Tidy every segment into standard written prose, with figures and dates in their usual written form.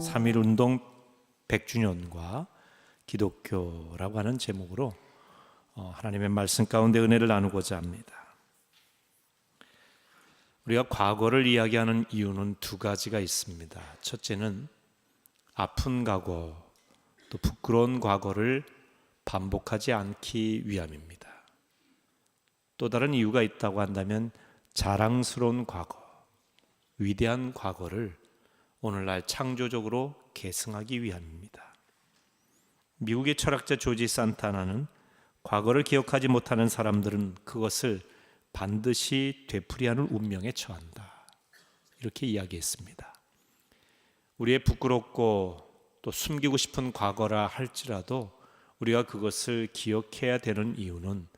3.1운동 100주년과 기독교라고 하는 제목으로 하나님의 말씀 가운데 은혜를 나누고자 합니다. 우리가 과거를 이야기하는 이유는 두 가지가 있습니다. 첫째는 아픈 과거, 또 부끄러운 과거를 반복하지 않기 위함입니다. 또 다른 이유가 있다고 한다면 자랑스러운 과거, 위대한 과거를 오늘날 창조적으로 계승하기 위함입니다. 미국의 철학자 조지 산타나는 과거를 기억하지 못하는 사람들은 그것을 반드시 되풀이하는 운명에 처한다, 이렇게 이야기했습니다. 우리의 부끄럽고 또 숨기고 싶은 과거라 할지라도 우리가 그것을 기억해야 되는 이유는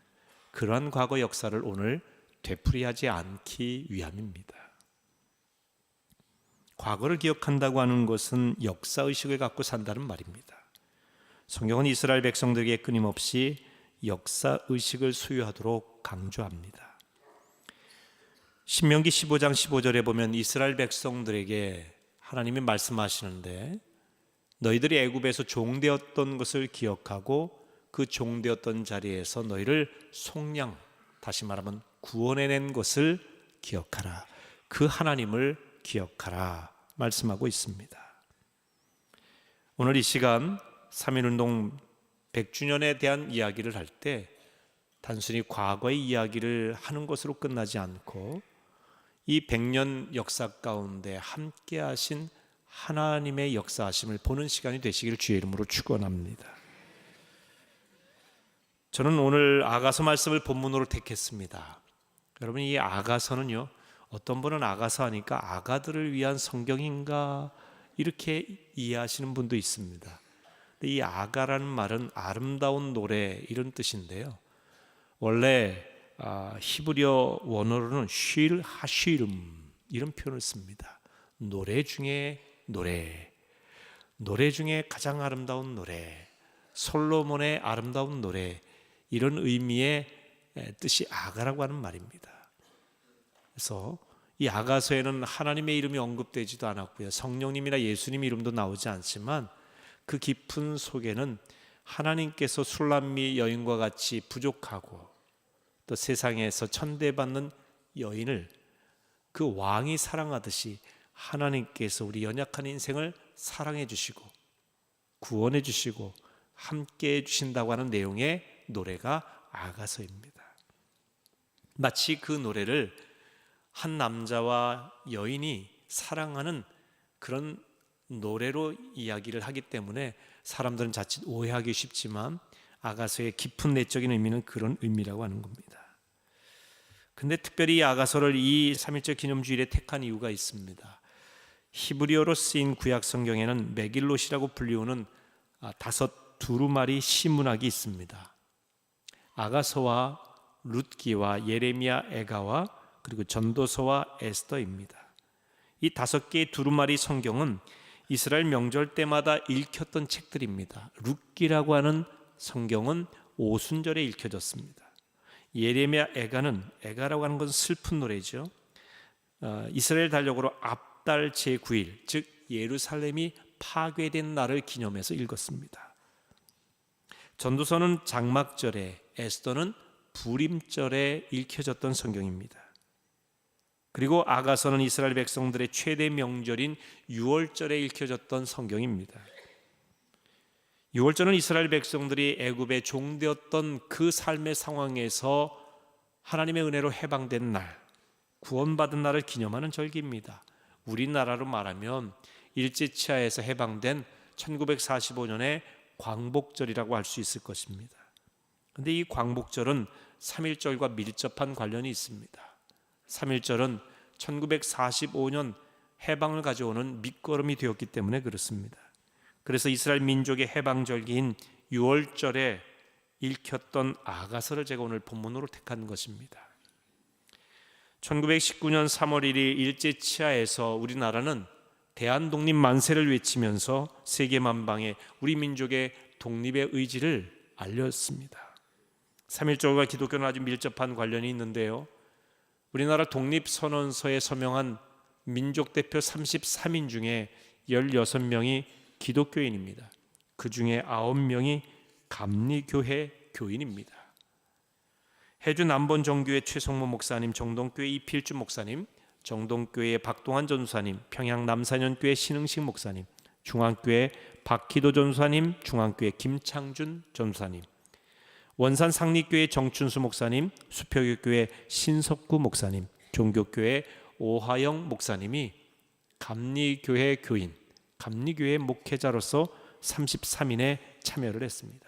그러한 과거 역사를 오늘 되풀이하지 않기 위함입니다. 과거를 기억한다고 하는 것은 역사의식을 갖고 산다는 말입니다. 성경은 이스라엘 백성들에게 끊임없이 역사의식을 소유하도록 강조합니다. 신명기 15장 15절에 보면 이스라엘 백성들에게 하나님이 말씀하시는데, 너희들이 애굽에서 종되었던 것을 기억하고 그 종되었던 자리에서 너희를 속량, 다시 말하면 구원해낸 것을 기억하라. 그 하나님을 기억하라 말씀하고 있습니다. 오늘 이 시간 3.1운동 100주년에 대한 이야기를 할 때 단순히 과거의 이야기를 하는 것으로 끝나지 않고 이 100년 역사 가운데 함께 하신 하나님의 역사하심을 보는 시간이 되시기를 주의 이름으로 축원합니다. 저는 오늘 아가서 말씀을 본문으로 택했습니다. 여러분, 이 아가서는요, 어떤 분은 아가서 하니까 아가들을 위한 성경인가 이렇게 이해하시는 분도 있습니다. 근데 이 아가라는 말은 아름다운 노래, 이런 뜻인데요, 원래 히브리어 원어로는 쉴 하쉬름 이런 표현을 씁니다. 노래 중에 노래 중에 가장 아름다운 노래, 솔로몬의 아름다운 노래, 이런 의미의 뜻이 아가라고 하는 말입니다. 그래서 이 아가서에는 하나님의 이름이 언급되지도 않았고요, 성령님이나 예수님 이름도 나오지 않지만 그 깊은 속에는 하나님께서 술람미 여인과 같이 부족하고 또 세상에서 천대받는 여인을 그 왕이 사랑하듯이 하나님께서 우리 연약한 인생을 사랑해 주시고 구원해 주시고 함께 해 주신다고 하는 내용의 노래가 아가서입니다. 마치 그 노래를 한 남자와 여인이 사랑하는 그런 노래로 이야기를 하기 때문에 사람들은 자칫 오해하기 쉽지만 아가서의 깊은 내적인 의미는 그런 의미라고 하는 겁니다. 근데 특별히 이 아가서를 이 3.1절 기념주일에 택한 이유가 있습니다. 히브리어로 쓰인 구약 성경에는 메길롯이라고 불리우는 5 두루마리 시문학이 있습니다. 아가서와 룻기와 예레미야, 에가와 그리고 전도서와 에스더입니다. 이 5개의 두루마리 성경은 이스라엘 명절 때마다 읽혔던 책들입니다. 룻기라고 하는 성경은 오순절에 읽혀졌습니다. 예레미야, 에가라고 하는 것은 슬픈 노래죠. 이스라엘 달력으로 앞달 제9일, 즉 예루살렘이 파괴된 날을 기념해서 읽었습니다. 전도서는 장막절에, 에스더는 부림절에 읽혀졌던 성경입니다. 그리고 아가서는 이스라엘 백성들의 최대 명절인 유월절에 읽혀졌던 성경입니다. 유월절은 이스라엘 백성들이 애굽에 종되었던 그 삶의 상황에서 하나님의 은혜로 해방된 날, 구원받은 날을 기념하는 절기입니다. 우리나라로 말하면 일제치하에서 해방된 1945년의 광복절이라고 할 수 있을 것입니다. 그런데 이 광복절은 3.1절과 밀접한 관련이 있습니다. 3.1절은 1945년 해방을 가져오는 밑거름이 되었기 때문에 그렇습니다. 그래서 이스라엘 민족의 해방절기인 6월절에 읽혔던 아가서를 제가 오늘 본문으로 택한 것입니다. 1919년 3월 1일 일제치하에서 우리나라는 대한독립 만세를 외치면서 세계 만방에 우리 민족의 독립의 의지를 알렸습니다. 3.1절과 기독교는 아주 밀접한 관련이 있는데요, 우리나라 독립선언서에 서명한 민족대표 33인 중에 16명이 기독교인입니다. 그 중에 9명이 감리교회 교인입니다. 해주 남본정교회 최성모 목사님, 정동교회 이필주 목사님, 정동교회 박동환 전사님, 평양 남사년교회 신흥식 목사님, 중앙교회 박기도 전사님, 중앙교회 김창준 전사님, 원산 상립교회 정춘수 목사님, 수표교회 신석구 목사님, 종교교회 오하영 목사님이 감리교회 교인, 감리교회 목회자로서 33인에 참여를 했습니다.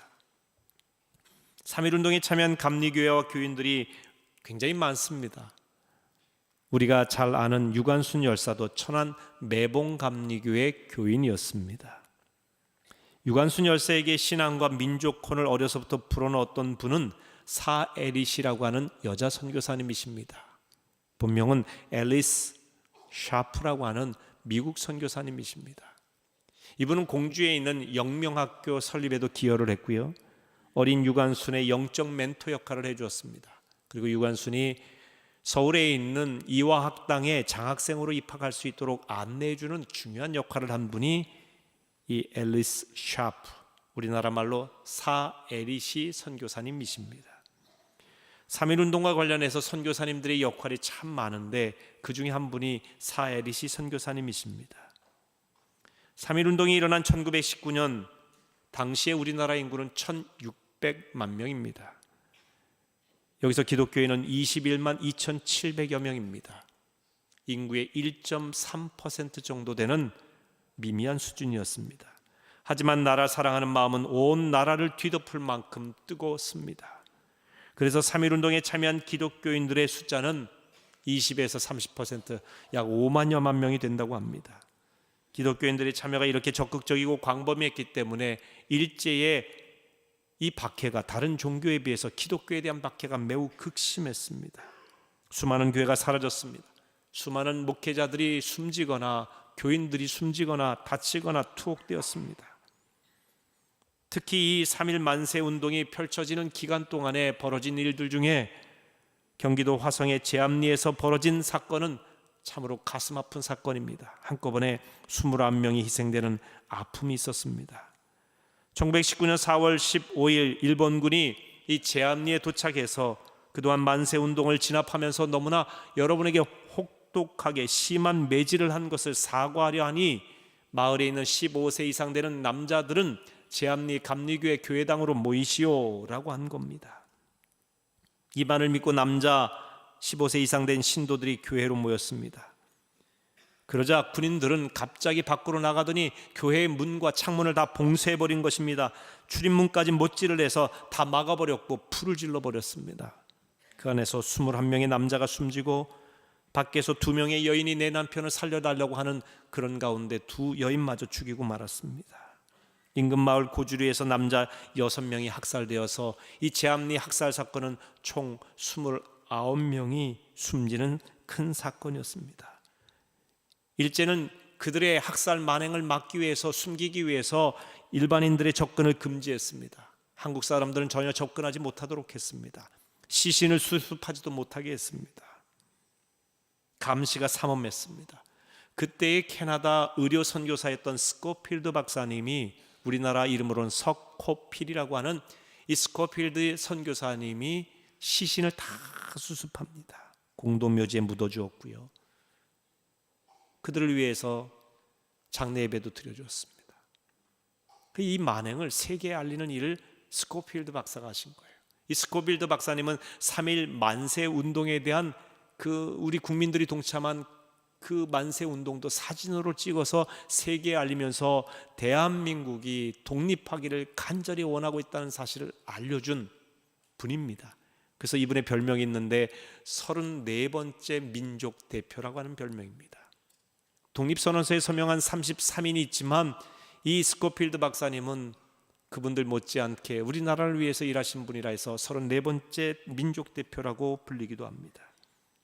3.1운동에 참여한 감리교회와 교인들이 굉장히 많습니다. 우리가 잘 아는 유관순 열사도 천안 매봉감리교회 교인이었습니다. 유관순 열사에게 신앙과 민족혼을 어려서부터 불어넣었던 분은 사에릿이라고 하는 여자 선교사님이십니다. 본명은 앨리스 샤프라고 하는 미국 선교사님이십니다. 이분은 공주에 있는 영명학교 설립에도 기여를 했고요, 어린 유관순의 영적 멘토 역할을 해주었습니다. 그리고 유관순이 서울에 있는 이화학당에 장학생으로 입학할 수 있도록 안내해주는 중요한 역할을 한 분이 이 앨리스 샤프, 우리나라 말로 사에릿이 선교사님이십니다. 3.1운동과 관련해서 선교사님들의 역할이 참 많은데 그 중에 한 분이 사에릿이 선교사님이십니다. 3.1운동이 일어난 1919년 당시에 우리나라 인구는 1600만 명입니다. 여기서 기독교인은 21만 2700여 명입니다. 인구의 1.3% 정도 되는 미미한 수준이었습니다. 하지만 나라 사랑하는 마음은 온 나라를 뒤덮을 만큼 뜨거웠습니다. 그래서 3.1운동에 참여한 기독교인들의 숫자는 20에서 30%, 약 5만여만 명이 된다고 합니다. 기독교인들의 참여가 이렇게 적극적이고 광범위했기 때문에 일제에 이 박해가 다른 종교에 비해서 기독교에 대한 박해가 매우 극심했습니다. 수많은 교회가 사라졌습니다. 수많은 목회자들이 숨지거나 교인들이 숨지거나 다치거나 투옥되었습니다. 특히 이 3.1 만세 운동이 펼쳐지는 기간 동안에 벌어진 일들 중에 경기도 화성의 제암리에서 벌어진 사건은 참으로 가슴 아픈 사건입니다. 한꺼번에 21명이 희생되는 아픔이 있었습니다. 1919년 4월 15일 일본군이 이 제암리에 도착해서 그동안 만세운동을 진압하면서 너무나 여러분에게 혹독하게 심한 매질을 한 것을 사과하려 하니 마을에 있는 15세 이상 되는 남자들은 제암리 감리교회 교회당으로 모이시오라고 한 겁니다. 이 말을 믿고 남자 15세 이상 된 신도들이 교회로 모였습니다. 그러자 군인들은 갑자기 밖으로 나가더니 교회의 문과 창문을 다 봉쇄해버린 것입니다. 출입문까지 못질을 해서 다 막아버렸고 불을 질러버렸습니다. 그 안에서 21명의 남자가 숨지고 밖에서 2명의 여인이 내 남편을 살려달라고 하는 그런 가운데 2 여인마저 죽이고 말았습니다. 인근 마을 고주리에서 남자 6명이 학살되어서 이 제암리 학살 사건은 총 29명이 숨지는 큰 사건이었습니다. 일제는 그들의 학살 만행을 막기 위해서, 숨기기 위해서 일반인들의 접근을 금지했습니다. 한국 사람들은 전혀 접근하지 못하도록 했습니다. 시신을 수습하지도 못하게 했습니다. 감시가 삼엄했습니다. 그때의 캐나다 의료 선교사였던 스코필드 박사님이, 우리나라 이름으로는 서코필이라고 하는 이 스코필드 선교사님이 시신을 다 수습합니다. 공동묘지에 묻어주었고요, 그들을 위해서 장례 예배도 드려주었습니다. 이 만행을 세계에 알리는 일을 스코필드 박사가 하신 거예요. 이 스코필드 박사님은 3.1 만세 운동에 대한 우리 국민들이 동참한 그 만세 운동도 사진으로 찍어서 세계에 알리면서 대한민국이 독립하기를 간절히 원하고 있다는 사실을 알려준 분입니다. 그래서 이분의 별명이 있는데 34번째 민족 대표라고 하는 별명입니다. 독립선언서에 서명한 33인이 있지만 이 스코필드 박사님은 그분들 못지않게 우리나라를 위해서 일하신 분이라 해서 34번째 민족 대표라고 불리기도 합니다.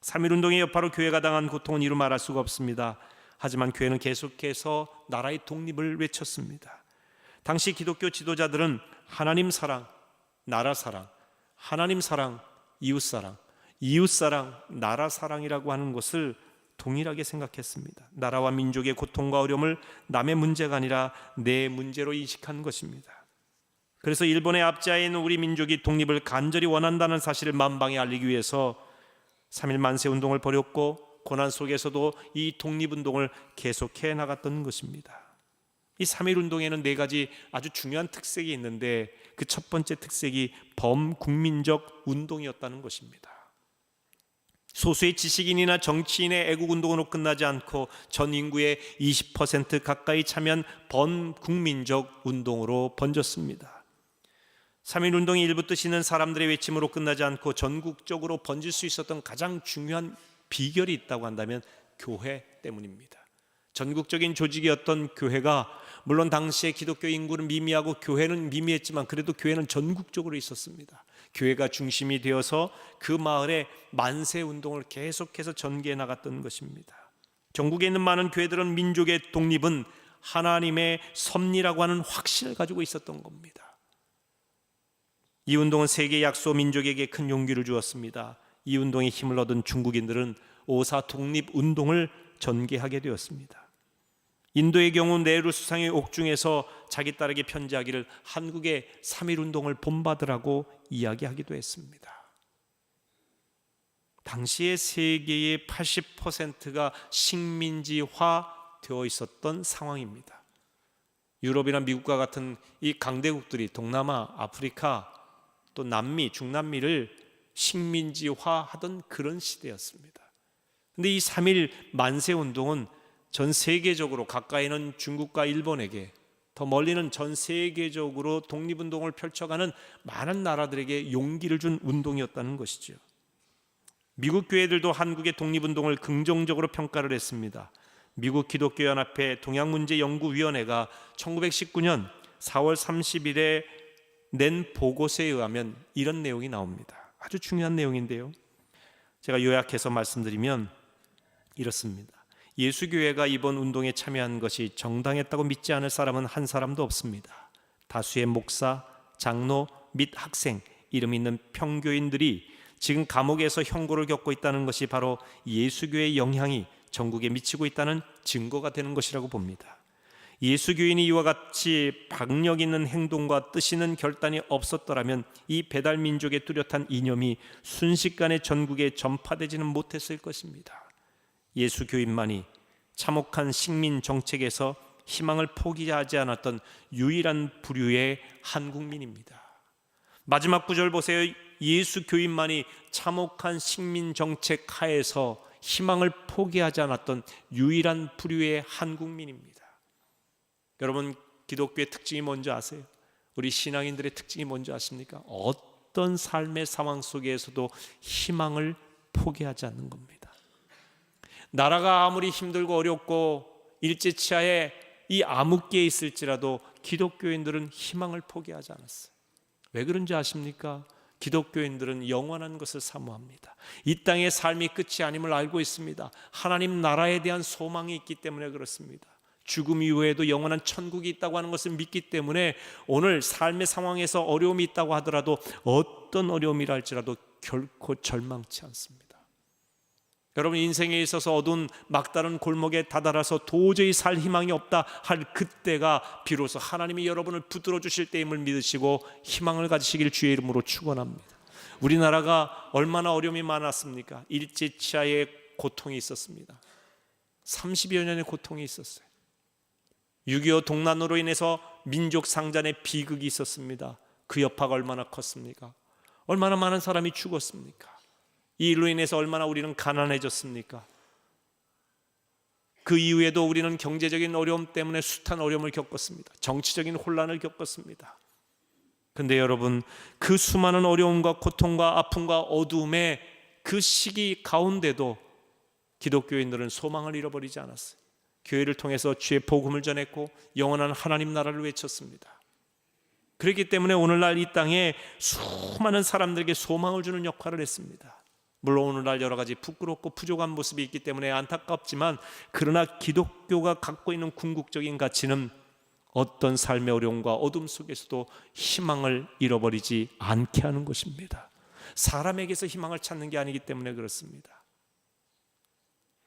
3.1운동의 여파로 교회가 당한 고통은 이루 말할 수가 없습니다. 하지만 교회는 계속해서 나라의 독립을 외쳤습니다. 당시 기독교 지도자들은 하나님 사랑, 나라 사랑, 하나님 사랑, 이웃 사랑, 이웃 사랑, 나라 사랑이라고 하는 것을 동일하게 생각했습니다. 나라와 민족의 고통과 어려움을 남의 문제가 아니라 내 문제로 인식한 것입니다. 그래서 일본의 압제하에 있는 우리 민족이 독립을 간절히 원한다는 사실을 만방에 알리기 위해서 3.1 만세운동을 벌였고, 고난 속에서도 이 독립운동을 계속해 나갔던 것입니다. 이 3.1 운동에는 4가지 아주 중요한 특색이 있는데, 그 첫 번째 특색이 범국민적 운동이었다는 것입니다. 소수의 지식인이나 정치인의 애국운동으로 끝나지 않고 전 인구의 20% 가까이 참여한 범국민적 운동으로 번졌습니다. 3.1 운동이 일부 뜻 있는 사람들의 외침으로 끝나지 않고 전국적으로 번질 수 있었던 가장 중요한 비결이 있다고 한다면 교회 때문입니다. 전국적인 조직이었던 교회가, 물론 당시에 기독교 인구는 미미하고 교회는 미미했지만 그래도 교회는 전국적으로 있었습니다. 교회가 중심이 되어서 그 마을에 만세운동을 계속해서 전개해 나갔던 것입니다. 전국에 있는 많은 교회들은 민족의 독립은 하나님의 섭리라고 하는 확신을 가지고 있었던 겁니다. 이 운동은 세계 약소 민족에게 큰 용기를 주었습니다. 이 운동에 힘을 얻은 중국인들은 5.4 독립운동을 전개하게 되었습니다. 인도의 경우 네헤루 수상의 옥중에서 자기 딸에게 편지하기를 한국의 3.1 운동을 본받으라고 이야기하기도 했습니다. 당시의 세계의 80%가 식민지화 되어 있었던 상황입니다. 유럽이나 미국과 같은 이 강대국들이 동남아, 아프리카, 또 남미, 중남미를 식민지화하던 그런 시대였습니다. 그런데 이 3.1 만세운동은 전 세계적으로, 가까이는 중국과 일본에게, 더 멀리는 전 세계적으로 독립운동을 펼쳐가는 많은 나라들에게 용기를 준 운동이었다는 것이죠. 미국 교회들도 한국의 독립운동을 긍정적으로 평가를 했습니다. 미국 기독교연합회 동양문제연구위원회가 1919년 4월 30일에 낸 보고서에 의하면 이런 내용이 나옵니다. 아주 중요한 내용인데요, 제가 요약해서 말씀드리면 이렇습니다. 예수교회가 이번 운동에 참여한 것이 정당했다고 믿지 않을 사람은 한 사람도 없습니다. 다수의 목사, 장로 및 학생, 이름 있는 평교인들이 지금 감옥에서 형고를 겪고 있다는 것이 바로 예수교회의 영향이 전국에 미치고 있다는 증거가 되는 것이라고 봅니다. 예수교인이 이와 같이 박력 있는 행동과 뜻 있는 결단이 없었더라면 이 배달민족의 뚜렷한 이념이 순식간에 전국에 전파되지는 못했을 것입니다. 예수 교인만이 참혹한 식민 정책에서 희망을 포기하지 않았던 유일한 부류의 한국민입니다. 마지막 구절 보세요. 예수 교인만이 참혹한 식민 정책 하에서 희망을 포기하지 않았던 유일한 부류의 한국민입니다. 여러분, 기독교의 특징이 뭔지 아세요? 우리 신앙인들의 특징이 뭔지 아십니까? 어떤 삶의 상황 속에서도 희망을 포기하지 않는 겁니다. 나라가 아무리 힘들고 어렵고 일제치하에 이 암흑기에 있을지라도 기독교인들은 희망을 포기하지 않았어요. 왜 그런지 아십니까? 기독교인들은 영원한 것을 사모합니다. 이 땅의 삶이 끝이 아님을 알고 있습니다. 하나님 나라에 대한 소망이 있기 때문에 그렇습니다. 죽음 이후에도 영원한 천국이 있다고 하는 것을 믿기 때문에 오늘 삶의 상황에서 어려움이 있다고 하더라도, 어떤 어려움이라 할지라도 결코 절망치 않습니다. 여러분, 인생에 있어서 어두운 막다른 골목에 다다라서 도저히 살 희망이 없다 할 그때가 비로소 하나님이 여러분을 붙들어 주실 때임을 믿으시고 희망을 가지시길 주의 이름으로 축원합니다. 우리나라가 얼마나 어려움이 많았습니까? 일제치하의 고통이 있었습니다. 30여 년의 고통이 있었어요. 6.25 동란으로 인해서 민족 상잔의 비극이 있었습니다. 그 여파가 얼마나 컸습니까? 얼마나 많은 사람이 죽었습니까? 이 일로 인해서 얼마나 우리는 가난해졌습니까? 그 이후에도 우리는 경제적인 어려움 때문에 숱한 어려움을 겪었습니다. 정치적인 혼란을 겪었습니다. 그런데 여러분, 그 수많은 어려움과 고통과 아픔과 어두움의 그 시기 가운데도 기독교인들은 소망을 잃어버리지 않았어요. 교회를 통해서 주의 복음을 전했고 영원한 하나님 나라를 외쳤습니다. 그렇기 때문에 오늘날 이 땅에 수많은 사람들에게 소망을 주는 역할을 했습니다. 물론 오늘날 여러 가지 부끄럽고 부족한 모습이 있기 때문에 안타깝지만, 그러나 기독교가 갖고 있는 궁극적인 가치는 어떤 삶의 어려움과 어둠 속에서도 희망을 잃어버리지 않게 하는 것입니다. 사람에게서 희망을 찾는 게 아니기 때문에 그렇습니다.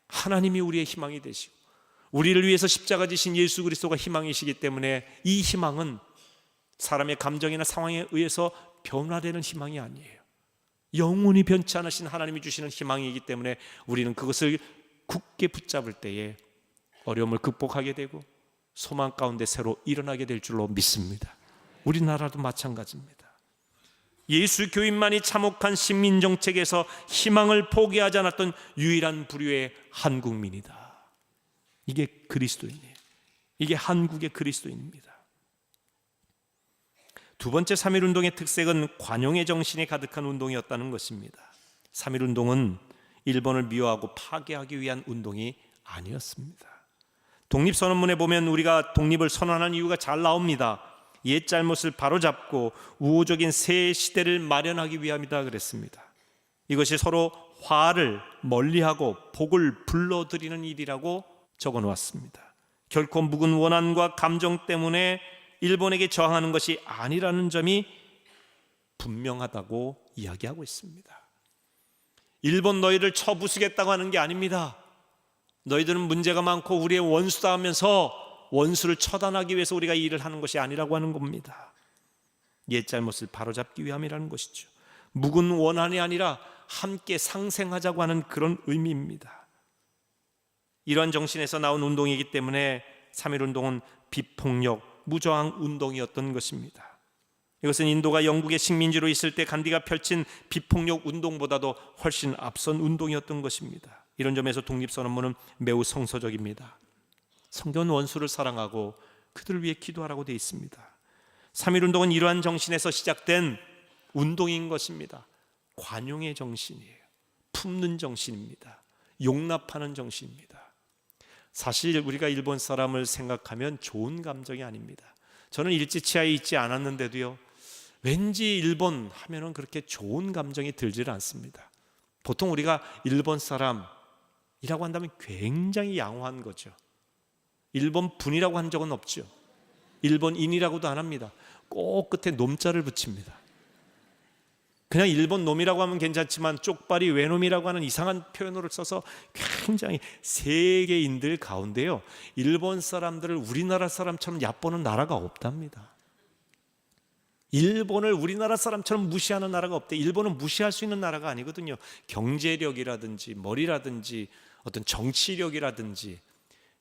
하나님이 우리의 희망이 되시고 우리를 위해서 십자가 지신 예수 그리스도가 희망이시기 때문에 이 희망은 사람의 감정이나 상황에 의해서 변화되는 희망이 아니에요. 영원히 변치 않으신 하나님이 주시는 희망이기 때문에 우리는 그것을 굳게 붙잡을 때에 어려움을 극복하게 되고 소망 가운데 새로 일어나게 될 줄로 믿습니다. 우리나라도 마찬가지입니다. 예수 교인만이 참혹한 식민정책에서 희망을 포기하지 않았던 유일한 부류의 한국민이다. 이게 그리스도인이에요. 이게 한국의 그리스도인입니다. 두 번째 3.1운동의 특색은 관용의 정신이 가득한 운동이었다는 것입니다. 3.1운동은 일본을 미워하고 파괴하기 위한 운동이 아니었습니다. 독립선언문에 보면 우리가 독립을 선언하는 이유가 잘 나옵니다. 옛 잘못을 바로잡고 우호적인 새 시대를 마련하기 위함이다 그랬습니다. 이것이 서로 화를 멀리하고 복을 불러들이는 일이라고 적어놓았습니다. 결코 묵은 원한과 감정 때문에 일본에게 저항하는 것이 아니라는 점이 분명하다고 이야기하고 있습니다. 일본 너희를 쳐부수겠다고 하는 게 아닙니다. 너희들은 문제가 많고 우리의 원수다 하면서 원수를 처단하기 위해서 우리가 이 일을 하는 것이 아니라고 하는 겁니다. 옛 잘못을 바로잡기 위함이라는 것이죠. 묵은 원한이 아니라 함께 상생하자고 하는 그런 의미입니다. 이러한 정신에서 나온 운동이기 때문에 3.1운동은 비폭력, 무저항 운동이었던 것입니다. 이것은 인도가 영국의 식민지로 있을 때 간디가 펼친 비폭력 운동보다도 훨씬 앞선 운동이었던 것입니다. 이런 점에서 독립선언문은 매우 성서적입니다. 성경은 원수를 사랑하고 그들을 위해 기도하라고 되어 있습니다. 3.1운동은 이러한 정신에서 시작된 운동인 것입니다. 관용의 정신이에요. 품는 정신입니다. 용납하는 정신입니다. 사실 우리가 일본 사람을 생각하면 좋은 감정이 아닙니다. 저는 일제치하에 있지 않았는데도요, 왠지 일본 하면은 그렇게 좋은 감정이 들지를 않습니다. 보통 우리가 일본 사람이라고 한다면 굉장히 양호한 거죠. 일본 분이라고 한 적은 없죠. 일본인이라고도 안 합니다. 꼭 끝에 놈자를 붙입니다. 그냥 일본 놈이라고 하면 괜찮지만 쪽발이 외놈이라고 하는 이상한 표현으로 써서 굉장히 세계인들 가운데요, 일본 사람들을 우리나라 사람처럼 얕보는 나라가 없답니다. 일본을 우리나라 사람처럼 무시하는 나라가 없대. 일본은 무시할 수 있는 나라가 아니거든요. 경제력이라든지 머리라든지 어떤 정치력이라든지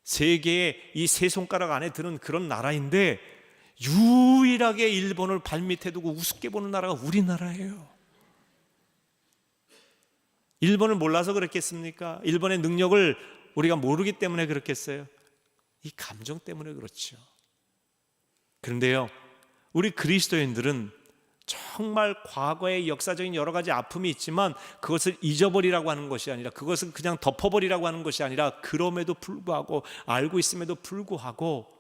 세계의 이 세 손가락 안에 드는 그런 나라인데 유일하게 일본을 발밑에 두고 우습게 보는 나라가 우리나라예요. 일본을 몰라서 그렇겠습니까? 일본의 능력을 우리가 모르기 때문에 그렇겠어요? 이 감정 때문에 그렇죠. 그런데요, 우리 그리스도인들은 정말 과거의 역사적인 여러 가지 아픔이 있지만 그것을 잊어버리라고 하는 것이 아니라, 그것을 그냥 덮어버리라고 하는 것이 아니라, 그럼에도 불구하고, 알고 있음에도 불구하고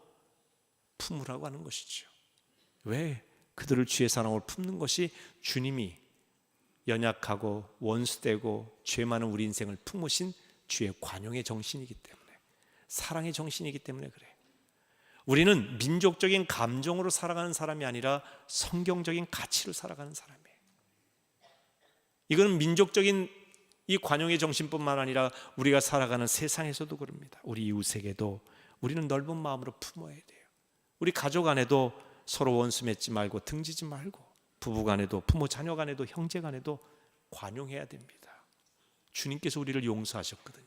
품으라고 하는 것이죠. 왜? 그들을 주의 사랑으로 품는 것이 주님이 연약하고 원수되고 죄 많은 우리 인생을 품으신 주의 관용의 정신이기 때문에, 사랑의 정신이기 때문에 그래요. 우리는 민족적인 감정으로 살아가는 사람이 아니라 성경적인 가치로 살아가는 사람이에요. 이거는 민족적인 이 관용의 정신뿐만 아니라 우리가 살아가는 세상에서도 그럽니다. 우리 이웃에게도 우리는 넓은 마음으로 품어야 돼요. 우리 가족 안에도 서로 원수 맺지 말고 등지지 말고, 부부 간에도, 부모 자녀 간에도, 형제 간에도 관용해야 됩니다. 주님께서 우리를 용서하셨거든요.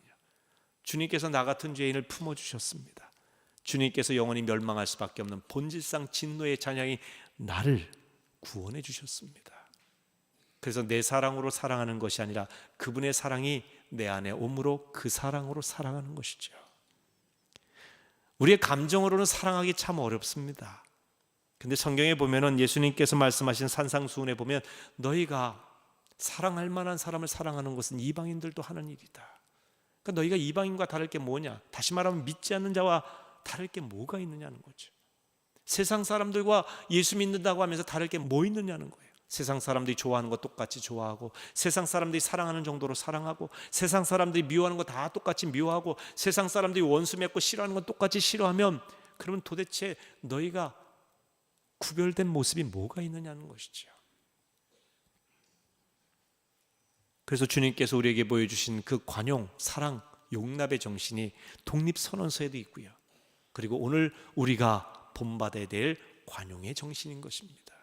주님께서 나 같은 죄인을 품어주셨습니다. 주님께서 영원히 멸망할 수밖에 없는 본질상 진노의 잔향이 나를 구원해 주셨습니다. 그래서 내 사랑으로 사랑하는 것이 아니라 그분의 사랑이 내 안에 옴으로 그 사랑으로 사랑하는 것이죠. 우리의 감정으로는 사랑하기 참 어렵습니다. 근데 성경에 보면은 예수님께서 말씀하신 산상수훈에 보면 너희가 사랑할 만한 사람을 사랑하는 것은 이방인들도 하는 일이다. 그러니까 너희가 이방인과 다를 게 뭐냐? 다시 말하면 믿지 않는 자와 다를 게 뭐가 있느냐는 거죠. 세상 사람들과 예수 믿는다고 하면서 다를 게 뭐 있느냐는 거예요. 세상 사람들이 좋아하는 거 똑같이 좋아하고, 세상 사람들이 사랑하는 정도로 사랑하고, 세상 사람들이 미워하는 거 다 똑같이 미워하고, 세상 사람들이 원수 맺고 싫어하는 건 똑같이 싫어하면, 그러면 도대체 너희가 구별된 모습이 뭐가 있느냐는 것이죠. 그래서 주님께서 우리에게 보여주신 그 관용, 사랑, 용납의 정신이 독립선언서에도 있고요. 그리고 오늘 우리가 본받아야 될 관용의 정신인 것입니다.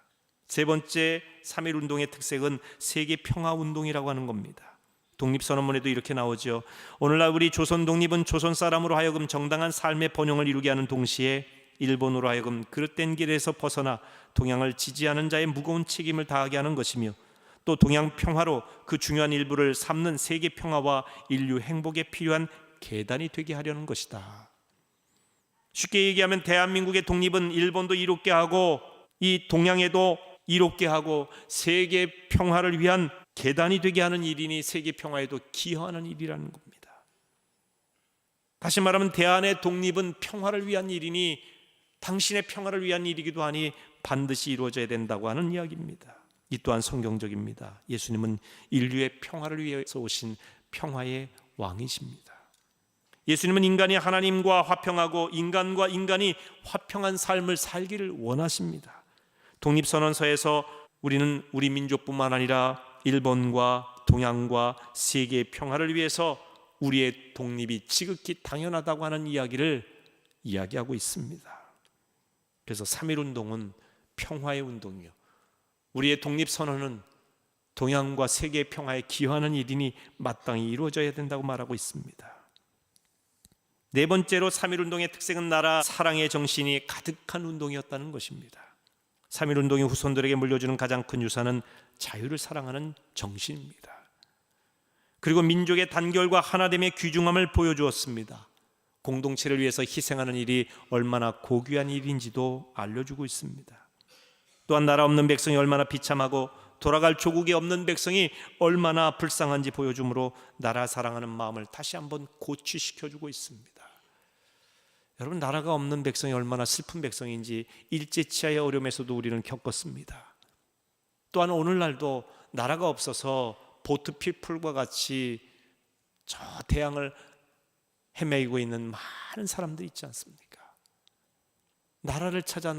세 번째 3.1운동의 특색은 세계평화운동이라고 하는 겁니다. 독립선언문에도 이렇게 나오죠. 오늘날 우리 조선 독립은 조선 사람으로 하여금 정당한 삶의 번영을 이루게 하는 동시에 일본으로 하여금 그릇된 길에서 벗어나 동양을 지지하는 자의 무거운 책임을 다하게 하는 것이며 또 동양 평화로 그 중요한 일부를 삼는 세계 평화와 인류 행복에 필요한 계단이 되게 하려는 것이다. 쉽게 얘기하면 대한민국의 독립은 일본도 이롭게 하고 이 동양에도 이롭게 하고 세계 평화를 위한 계단이 되게 하는 일이니 세계 평화에도 기여하는 일이라는 겁니다. 다시 말하면 대한의 독립은 평화를 위한 일이니 당신의 평화를 위한 일이기도 하니 반드시 이루어져야 된다고 하는 이야기입니다. 이 또한 성경적입니다. 예수님은 인류의 평화를 위해서 오신 평화의 왕이십니다. 예수님은 인간이 하나님과 화평하고 인간과 인간이 화평한 삶을 살기를 원하십니다. 독립선언서에서 우리는 우리 민족뿐만 아니라 일본과 동양과 세계의 평화를 위해서 우리의 독립이 지극히 당연하다고 하는 이야기를 이야기하고 있습니다. 그래서 3.1운동은 평화의 운동이요, 우리의 독립선언은 동양과 세계의 평화에 기여하는 일이니 마땅히 이루어져야 된다고 말하고 있습니다. 네 번째로 3.1운동의 특색은 나라 사랑의 정신이 가득한 운동이었다는 것입니다. 3.1운동의 후손들에게 물려주는 가장 큰 유산은 자유를 사랑하는 정신입니다. 그리고 민족의 단결과 하나됨의 귀중함을 보여주었습니다. 공동체를 위해서 희생하는 일이 얼마나 고귀한 일인지도 알려주고 있습니다. 또한 나라 없는 백성이 얼마나 비참하고 돌아갈 조국이 없는 백성이 얼마나 불쌍한지 보여주므로 나라 사랑하는 마음을 다시 한번 고취시켜주고 있습니다. 여러분, 나라가 없는 백성이 얼마나 슬픈 백성인지 일제치하의 어려움에서도 우리는 겪었습니다. 또한 오늘날도 나라가 없어서 보트 피플과 같이 저 대양을 헤매이고 있는 많은 사람들이 있지 않습니까? 나라를 찾아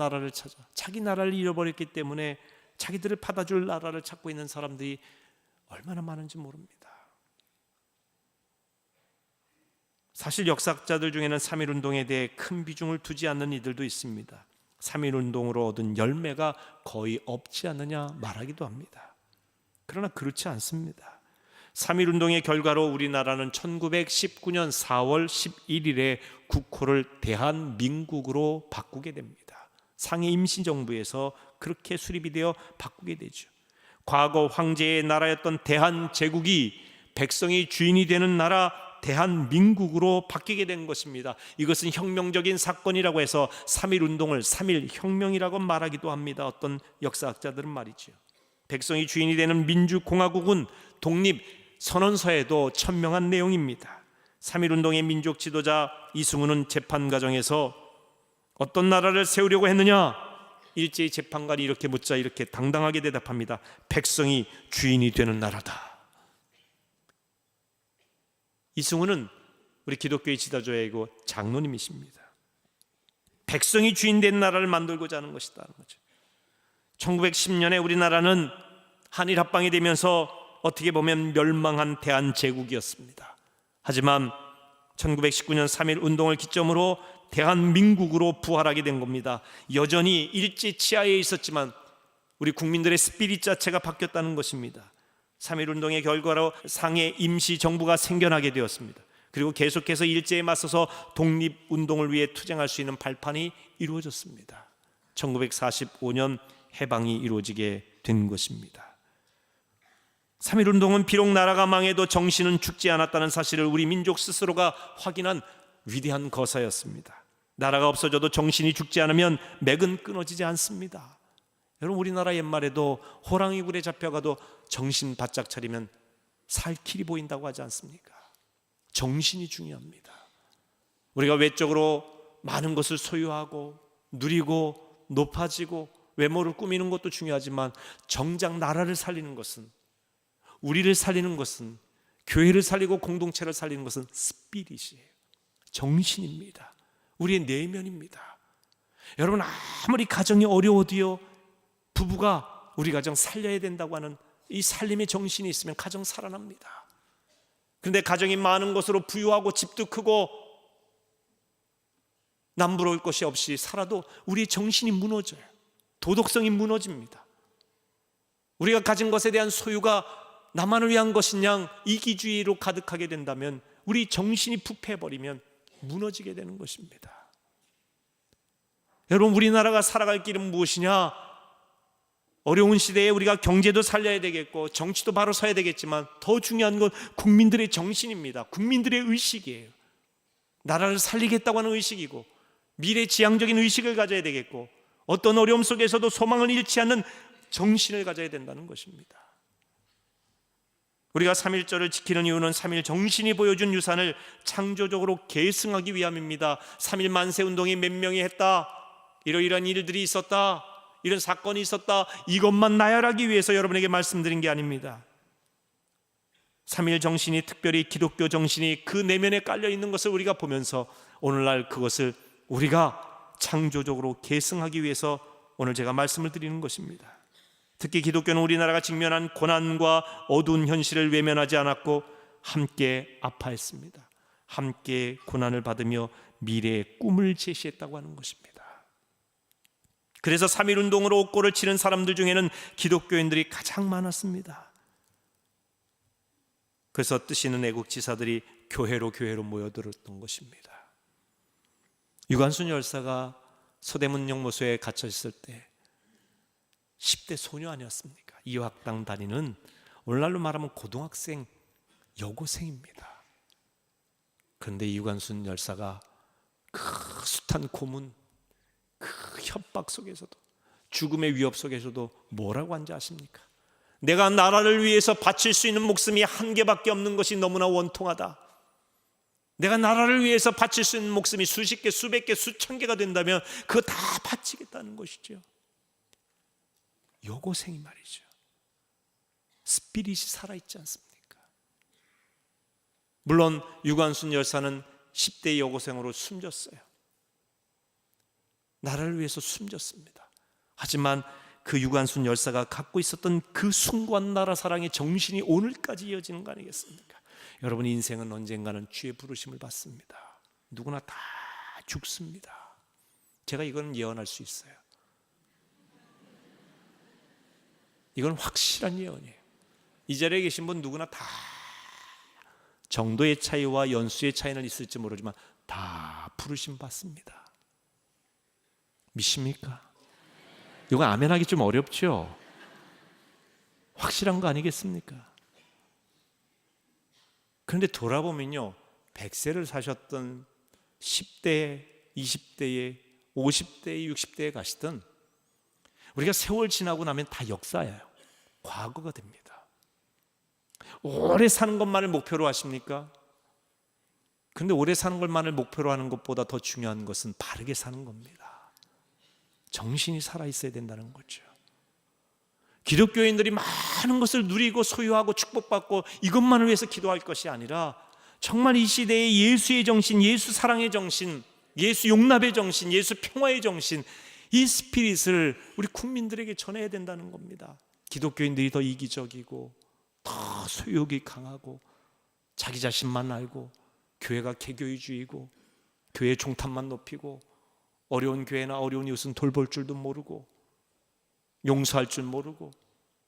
자기 나라를 잃어버렸기 때문에 자기들을 받아줄 나라를 찾고 있는 사람들이 얼마나 많은지 모릅니다. 사실 역사학자들 중에는 3.1운동에 대해 큰 비중을 두지 않는 이들도 있습니다. 3.1운동으로 얻은 열매가 거의 없지 않느냐 말하기도 합니다. 그러나 그렇지 않습니다. 3.1운동의 결과로 우리나라는 1919년 4월 11일에 국호를 대한민국으로 바꾸게 됩니다. 상해 임시정부에서 그렇게 수립이 되어 바꾸게 되죠. 과거 황제의 나라였던 대한제국이 백성이 주인이 되는 나라 대한민국으로 바뀌게 된 것입니다. 이것은 혁명적인 사건이라고 해서 3.1운동을 3.1혁명이라고 말하기도 합니다. 어떤 역사학자들은 말이죠. 백성이 주인이 되는 민주공화국은 독립선언서에도 천명한 내용입니다. 3.1운동의 민족 지도자 이승우는 재판 과정에서 어떤 나라를 세우려고 했느냐? 일제히 재판관이 이렇게 묻자 이렇게 당당하게 대답합니다. 백성이 주인이 되는 나라다. 이승우는 우리 기독교의 지도자이고 장로님이십니다. 백성이 주인된 나라를 만들고자 하는 것이다. 1910년에 우리나라는 한일 합방이 되면서 어떻게 보면 멸망한 대한제국이었습니다. 하지만 1919년 3.1운동을 기점으로 대한민국으로 부활하게 된 겁니다. 여전히 일제 치하에 있었지만 우리 국민들의 스피릿 자체가 바뀌었다는 것입니다. 3.1운동의 결과로 상해 임시정부가 생겨나게 되었습니다. 그리고 계속해서 일제에 맞서서 독립운동을 위해 투쟁할 수 있는 발판이 이루어졌습니다. 1945년 해방이 이루어지게 된 것입니다. 3.1운동은 비록 나라가 망해도 정신은 죽지 않았다는 사실을 우리 민족 스스로가 확인한 위대한 거사였습니다. 나라가 없어져도 정신이 죽지 않으면 맥은 끊어지지 않습니다. 여러분, 우리나라 옛말에도 호랑이 굴에 잡혀가도 정신 바짝 차리면 살 길이 보인다고 하지 않습니까? 정신이 중요합니다. 우리가 외적으로 많은 것을 소유하고 누리고 높아지고 외모를 꾸미는 것도 중요하지만 정작 나라를 살리는 것은, 우리를 살리는 것은, 교회를 살리고 공동체를 살리는 것은 스피릿이에요. 정신입니다. 우리의 내면입니다. 여러분, 아무리 가정이 어려워도요, 부부가 우리 가정 살려야 된다고 하는 이 살림의 정신이 있으면 가정 살아납니다. 그런데 가정이 많은 것으로 부유하고 집도 크고 남부러울 것이 없이 살아도 우리의 정신이 무너져요. 도덕성이 무너집니다. 우리가 가진 것에 대한 소유가 나만을 위한 것인 양 이기주의로 가득하게 된다면, 우리 정신이 부패해버리면 무너지게 되는 것입니다. 여러분, 우리나라가 살아갈 길은 무엇이냐? 어려운 시대에 우리가 경제도 살려야 되겠고 정치도 바로 서야 되겠지만, 더 중요한 건 국민들의 정신입니다. 국민들의 의식이에요. 나라를 살리겠다고 하는 의식이고, 미래지향적인 의식을 가져야 되겠고, 어떤 어려움 속에서도 소망을 잃지 않는 정신을 가져야 된다는 것입니다. 우리가 3.1절을 지키는 이유는 3.1 정신이 보여준 유산을 창조적으로 계승하기 위함입니다. 3.1 만세운동이 몇 명이 했다, 이러이러한 일들이 있었다, 이런 사건이 있었다, 이것만 나열하기 위해서 여러분에게 말씀드린 게 아닙니다. 3.1 정신이, 특별히 기독교 정신이 그 내면에 깔려 있는 것을 우리가 보면서 오늘날 그것을 우리가 창조적으로 계승하기 위해서 오늘 제가 말씀을 드리는 것입니다. 특히 기독교는 우리나라가 직면한 고난과 어두운 현실을 외면하지 않았고 함께 아파했습니다. 함께 고난을 받으며 미래의 꿈을 제시했다고 하는 것입니다. 그래서 3.1 운동으로 옥고를 치는 사람들 중에는 기독교인들이 가장 많았습니다. 그래서 뜻 있는 애국지사들이 교회로 모여들었던 것입니다. 유관순 열사가 서대문 영모소에 갇혀 있을 때 10대 소녀 아니었습니까? 이화학당 다니는, 오늘날로 말하면 고등학생, 여고생입니다. 그런데 유관순 열사가 그 숱한 고문, 그 협박 속에서도, 죽음의 위협 속에서도 뭐라고 한지 아십니까? 내가 나라를 위해서 바칠 수 있는 목숨이 한 개밖에 없는 것이 너무나 원통하다. 내가 나라를 위해서 바칠 수 있는 목숨이 수십 개, 수백 개, 수천 개가 된다면 그거 다 바치겠다는 것이죠. 여고생이 말이죠. 스피릿이 살아있지 않습니까? 물론 유관순 열사는 10대 여고생으로 숨졌어요. 나라를 위해서 숨졌습니다. 하지만 그 유관순 열사가 갖고 있었던 그 숭고한 나라 사랑의 정신이 오늘까지 이어지는 거 아니겠습니까? 여러분, 인생은 언젠가는 주의 부르심을 받습니다. 누구나 다 죽습니다. 제가 이건 예언할 수 있어요. 이건 확실한 예언이에요. 이 자리에 계신 분 누구나 다 정도의 차이와 연수의 차이는 있을지 모르지만 다 부르심 받습니다. 믿습니까? 이거 아멘하기 좀 어렵죠? 확실한 거 아니겠습니까? 그런데 돌아보면요, 100세를 사셨던 10대, 20대에, 50대에, 60대에 가시던, 우리가 세월 지나고 나면 다 역사예요. 과거가 됩니다. 오래 사는 것만을 목표로 하십니까? 그런데 오래 사는 것만을 목표로 하는 것보다 더 중요한 것은 바르게 사는 겁니다. 정신이 살아있어야 된다는 거죠. 기독교인들이 많은 것을 누리고 소유하고 축복받고 이것만을 위해서 기도할 것이 아니라, 정말 이 시대에 예수의 정신, 예수 사랑의 정신, 예수 용납의 정신, 예수 평화의 정신, 이 스피릿을 우리 국민들에게 전해야 된다는 겁니다. 기독교인들이 더 이기적이고 더 소유욕이 강하고 자기 자신만 알고, 교회가 개교위주의고 교회 종탑만 높이고, 어려운 교회나 어려운 이웃은 돌볼 줄도 모르고 용서할 줄 모르고,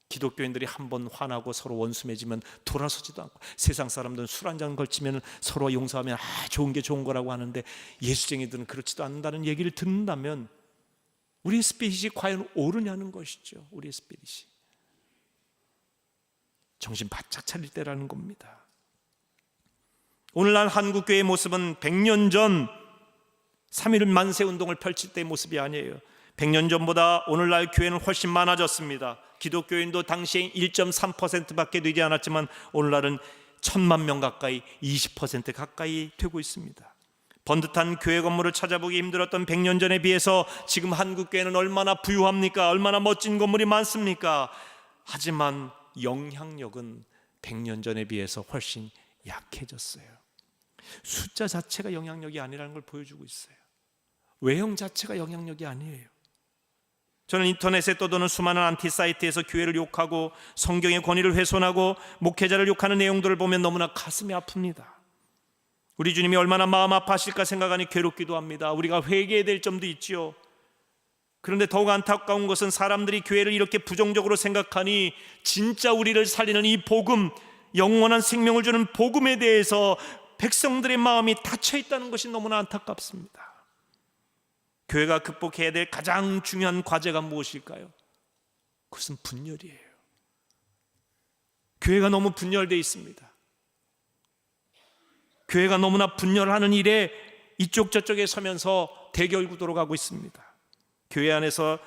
기독교인들이 한번 화나고 서로 원수 맺으면 돌아서지도 않고, 세상 사람들은 술 한잔 걸치면 서로 용서하면 좋은 게 좋은 거라고 하는데, 예수쟁이들은 그렇지도 않는다는 얘기를 듣는다면 우리의 스피릿이 과연 옳으냐는 것이죠. 우리의 스피릿이 정신 바짝 차릴 때라는 겁니다. 오늘날 한국교회의 모습은 100년 전 3.1 만세운동을 펼칠 때의 모습이 아니에요. 100년 전보다 오늘날 교회는 훨씬 많아졌습니다. 기독교인도 당시에 1.3%밖에 되지 않았지만 오늘날은 1,000만 명 가까이, 20% 가까이 되고 있습니다. 번듯한 교회 건물을 찾아보기 힘들었던 100년 전에 비해서 지금 한국교회는 얼마나 부유합니까? 얼마나 멋진 건물이 많습니까? 하지만 영향력은 100년 전에 비해서 훨씬 약해졌어요. 숫자 자체가 영향력이 아니라는 걸 보여주고 있어요. 외형 자체가 영향력이 아니에요. 저는 인터넷에 떠도는 수많은 안티 사이트에서 교회를 욕하고 성경의 권위를 훼손하고 목회자를 욕하는 내용들을 보면 너무나 가슴이 아픕니다. 우리 주님이 얼마나 마음 아파하실까 생각하니 괴롭기도 합니다. 우리가 회개해야 될 점도 있지요. 그런데 더욱 안타까운 것은 사람들이 교회를 이렇게 부정적으로 생각하니 진짜 우리를 살리는 이 복음, 영원한 생명을 주는 복음에 대해서 백성들의 마음이 닫혀 있다는 것이 너무나 안타깝습니다. 교회가 극복해야 될 가장 중요한 과제가 무엇일까요? 그것은 분열이에요. 교회가 너무 분열되어 있습니다. 교회가 너무나 분열하는 일에 이쪽 저쪽에 서면서 대결 구도로 가고 있습니다. 교회 안에서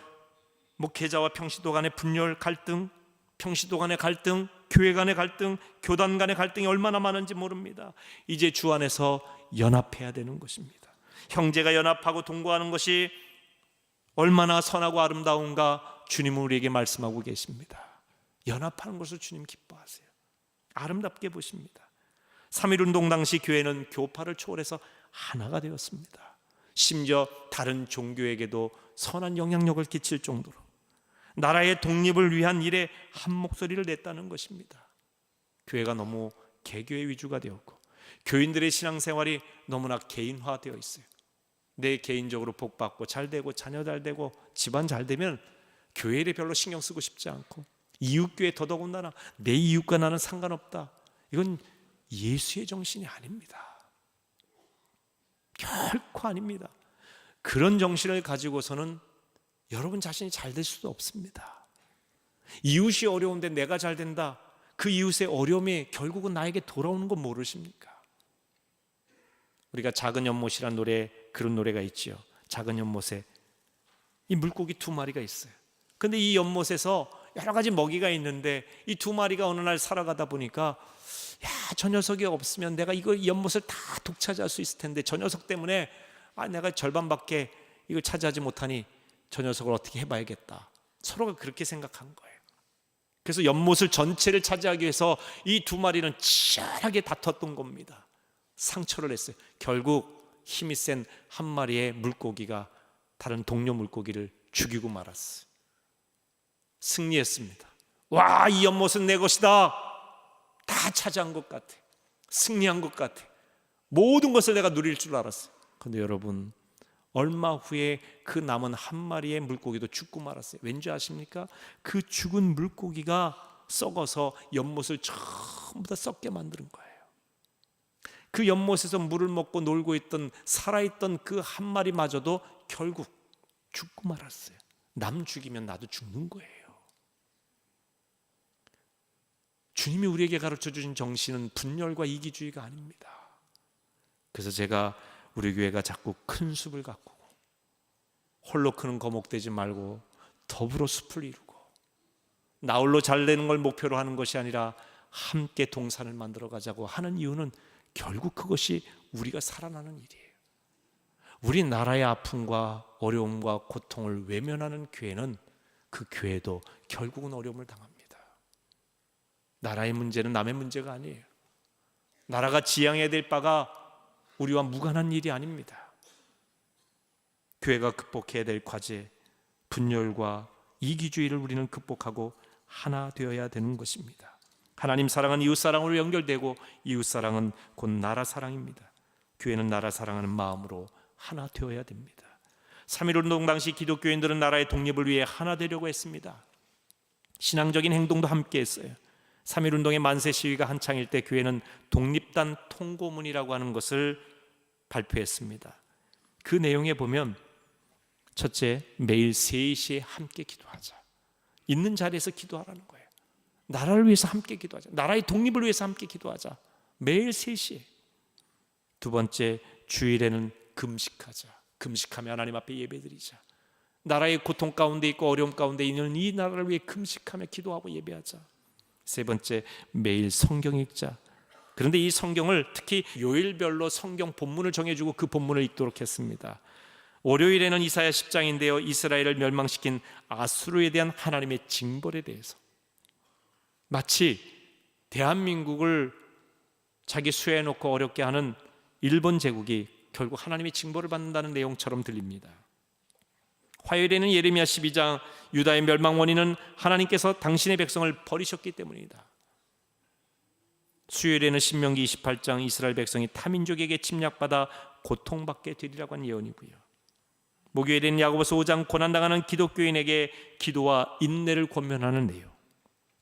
목회자와 평신도 간의 분열, 갈등, 평신도 간의 갈등, 교회 간의 갈등, 교단 간의 갈등이 얼마나 많은지 모릅니다. 이제 주 안에서 연합해야 되는 것입니다. 형제가 연합하고 동거하는 것이 얼마나 선하고 아름다운가 주님은 우리에게 말씀하고 계십니다. 연합하는 것을 주님 기뻐하세요. 아름답게 보십니다. 3.1운동 당시 교회는 교파를 초월해서 하나가 되었습니다. 심지어 다른 종교에게도 선한 영향력을 끼칠 정도로 나라의 독립을 위한 일에 한 목소리를 냈다는 것입니다. 교회가 너무 개교의 위주가 되었고 교인들의 신앙생활이 너무나 개인화되어 있어요. 내 개인적으로 복받고 잘되고 자녀 잘되고 집안 잘되면 교회 일에 별로 신경 쓰고 싶지 않고 이웃교회 더더군다나 내 이웃과 나는 상관없다. 이건 예수의 정신이 아닙니다. 결코 아닙니다. 그런 정신을 가지고서는 여러분 자신이 잘 될 수도 없습니다. 이웃이 어려운데 내가 잘 된다. 그 이웃의 어려움이 결국은 나에게 돌아오는 건 모르십니까? 우리가 작은 연못이라는 노래, 그런 노래가 있지요. 작은 연못에 이 물고기 2마리가 있어요. 근데 이 연못에서 여러 가지 먹이가 있는데 이 2마리가 어느 날 살아가다 보니까 저 녀석이 없으면 내가 이 연못을 다 독차지할 수 있을 텐데 저 녀석 때문에 내가 절반밖에 이걸 차지하지 못하니 저 녀석을 어떻게 해봐야겠다. 서로가 그렇게 생각한 거예요. 그래서 연못을 전체를 차지하기 위해서 이 2마리는 치열하게 다퉜던 겁니다. 상처를 했어요. 결국 힘이 센 한 마리의 물고기가 다른 동료 물고기를 죽이고 말았어요. 승리했습니다. 와, 이 연못은 내 것이다. 다 차지한 것 같아. 승리한 것 같아. 모든 것을 내가 누릴 줄 알았어요. 그런데 여러분, 얼마 후에 그 남은 한 마리의 물고기도 죽고 말았어요. 왠지 아십니까? 그 죽은 물고기가 썩어서 연못을 전부 다 썩게 만드는 거예요. 그 연못에서 물을 먹고 놀고 있던 살아있던 그 한 마리마저도 결국 죽고 말았어요. 남 죽이면 나도 죽는 거예요. 주님이 우리에게 가르쳐 주신 정신은 분열과 이기주의가 아닙니다. 그래서 제가 우리 교회가 자꾸 큰 숲을 가꾸고 홀로 크는 거목되지 말고 더불어 숲을 이루고 나 홀로 잘 되는 걸 목표로 하는 것이 아니라 함께 동산을 만들어 가자고 하는 이유는 결국 그것이 우리가 살아나는 일이에요. 우리 나라의 아픔과 어려움과 고통을 외면하는 교회는 그 교회도 결국은 어려움을 당합니다. 나라의 문제는 남의 문제가 아니에요. 나라가 지향해야 될 바가 우리와 무관한 일이 아닙니다. 교회가 극복해야 될 과제, 분열과 이기주의를 우리는 극복하고 하나 되어야 되는 것입니다. 하나님 사랑은 이웃 사랑으로 연결되고 이웃 사랑은 곧 나라 사랑입니다. 교회는 나라 사랑하는 마음으로 하나 되어야 됩니다. 3.1운동 당시 기독교인들은 나라의 독립을 위해 하나 되려고 했습니다. 신앙적인 행동도 함께 했어요. 3.1운동의 만세 시위가 한창일 때 교회는 독립단 통고문이라고 하는 것을 발표했습니다. 그 내용에 보면 첫째, 매일 3시에 함께 기도하자. 있는 자리에서 기도하라는 거예요. 나라를 위해서 함께 기도하자. 나라의 독립을 위해서 함께 기도하자. 매일 3시에. 두 번째, 주일에는 금식하자. 금식하며 하나님 앞에 예배드리자. 나라의 고통 가운데 있고 어려움 가운데 있는 이 나라를 위해 금식하며 기도하고 예배하자. 세 번째, 매일 성경 읽자. 그런데 이 성경을 특히 요일별로 성경 본문을 정해주고 그 본문을 읽도록 했습니다. 월요일에는 이사야 10장인데요. 이스라엘을 멸망시킨 아수르에 대한 하나님의 징벌에 대해서, 마치 대한민국을 자기 수해놓고 어렵게 하는 일본 제국이 결국 하나님의 징벌을 받는다는 내용처럼 들립니다. 화요일에는 예레미야 12장 유다의 멸망 원인은 하나님께서 당신의 백성을 버리셨기 때문이다. 수요일에는 신명기 28장 이스라엘 백성이 타민족에게 침략받아 고통받게 되리라고 한 예언이고요. 목요일에는 야고보서 5장 고난당하는 기독교인에게 기도와 인내를 권면하는 내용.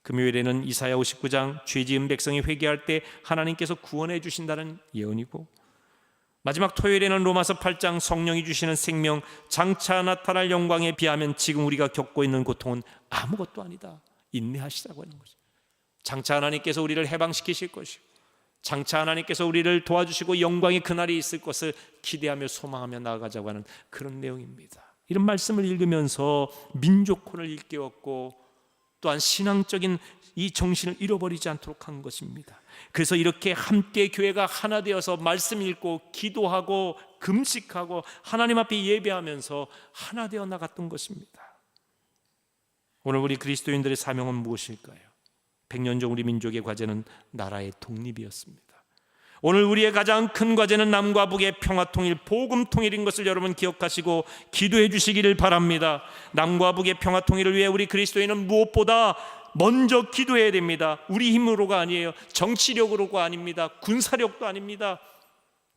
금요일에는 이사야 59장 죄 지은 백성이 회개할 때 하나님께서 구원해 주신다는 예언이고, 마지막 토요일에는 로마서 8장 성령이 주시는 생명, 장차 나타날 영광에 비하면 지금 우리가 겪고 있는 고통은 아무것도 아니다, 인내하시라고 하는 거죠. 장차 하나님께서 우리를 해방시키실 것이고, 장차 하나님께서 우리를 도와주시고 영광의 그날이 있을 것을 기대하며 소망하며 나아가자고 하는 그런 내용입니다. 이런 말씀을 읽으면서 민족혼을 일깨웠고, 또한 신앙적인 이 정신을 잃어버리지 않도록 한 것입니다. 그래서 이렇게 함께 교회가 하나 되어서 말씀 읽고 기도하고 금식하고 하나님 앞에 예배하면서 하나 되어 나갔던 것입니다. 오늘 우리 그리스도인들의 사명은 무엇일까요? 100년 전 우리 민족의 과제는 나라의 독립이었습니다. 오늘 우리의 가장 큰 과제는 남과 북의 평화통일, 복음통일인 것을 여러분 기억하시고 기도해 주시기를 바랍니다. 남과 북의 평화통일을 위해 우리 그리스도인은 무엇보다 먼저 기도해야 됩니다. 우리 힘으로가 아니에요. 정치력으로가 아닙니다. 군사력도 아닙니다.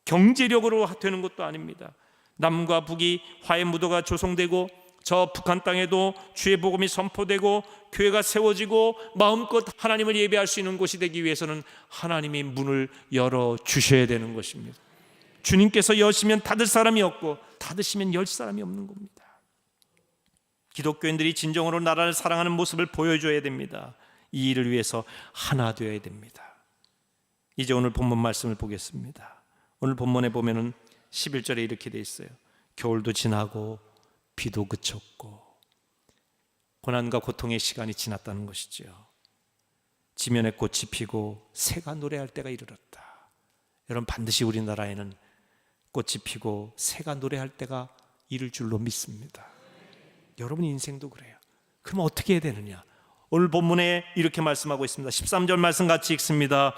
경제력으로 되는 것도 아닙니다. 남과 북이 화해 무도가 조성되고 저 북한 땅에도 주의 복음이 선포되고 교회가 세워지고 마음껏 하나님을 예배할 수 있는 곳이 되기 위해서는 하나님이 문을 열어주셔야 되는 것입니다. 주님께서 여시면 닫을 사람이 없고 닫으시면 열 사람이 없는 겁니다. 기독교인들이 진정으로 나라를 사랑하는 모습을 보여줘야 됩니다. 이 일을 위해서 하나 되어야 됩니다. 이제 오늘 본문 말씀을 보겠습니다. 오늘 본문에 보면은 11절에 이렇게 돼 있어요. 겨울도 지나고 비도 그쳤고 고난과 고통의 시간이 지났다는 것이죠. 지면에 꽃이 피고 새가 노래할 때가 이르렀다. 여러분, 반드시 우리나라에는 꽃이 피고 새가 노래할 때가 이를 줄로 믿습니다. 여러분 인생도 그래요. 그럼 어떻게 해야 되느냐? 오늘 본문에 이렇게 말씀하고 있습니다. 13절 말씀 같이 읽습니다.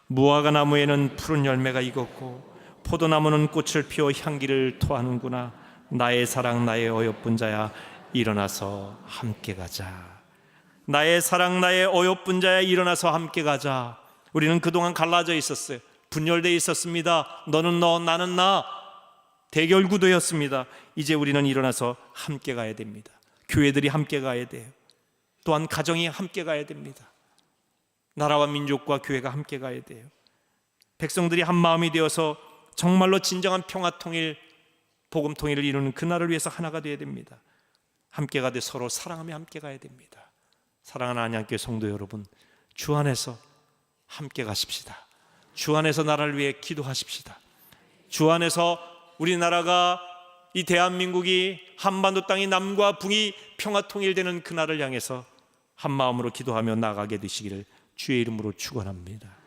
무화과 나무에는 푸른 열매가 익었고 포도나무는 꽃을 피워 향기를 토하는구나. 나의 사랑 나의 어여쁜 자야, 일어나서 함께 가자. 나의 사랑 나의 어여쁜 자야, 일어나서 함께 가자. 우리는 그동안 갈라져 있었어요. 분열되어 있었습니다. 너는 너, 나는 나, 대결 구도였습니다. 이제 우리는 일어나서 함께 가야 됩니다. 교회들이 함께 가야 돼요. 또한 가정이 함께 가야 됩니다. 나라와 민족과 교회가 함께 가야 돼요. 백성들이 한 마음이 되어서 정말로 진정한 평화 통일, 복음 통일을 이루는 그날을 위해서 하나가 되어야 됩니다. 함께 가되 서로 사랑하며 함께 가야 됩니다. 사랑하는 안양교회 성도 여러분, 주 안에서 함께 가십시다. 주 안에서 나라를 위해 기도하십시다. 주 안에서 우리나라가, 이 대한민국이, 한반도 땅이 남과 북이 평화 통일되는 그날을 향해서 한 마음으로 기도하며 나아가게 되시기를 주의 이름으로 축원합니다.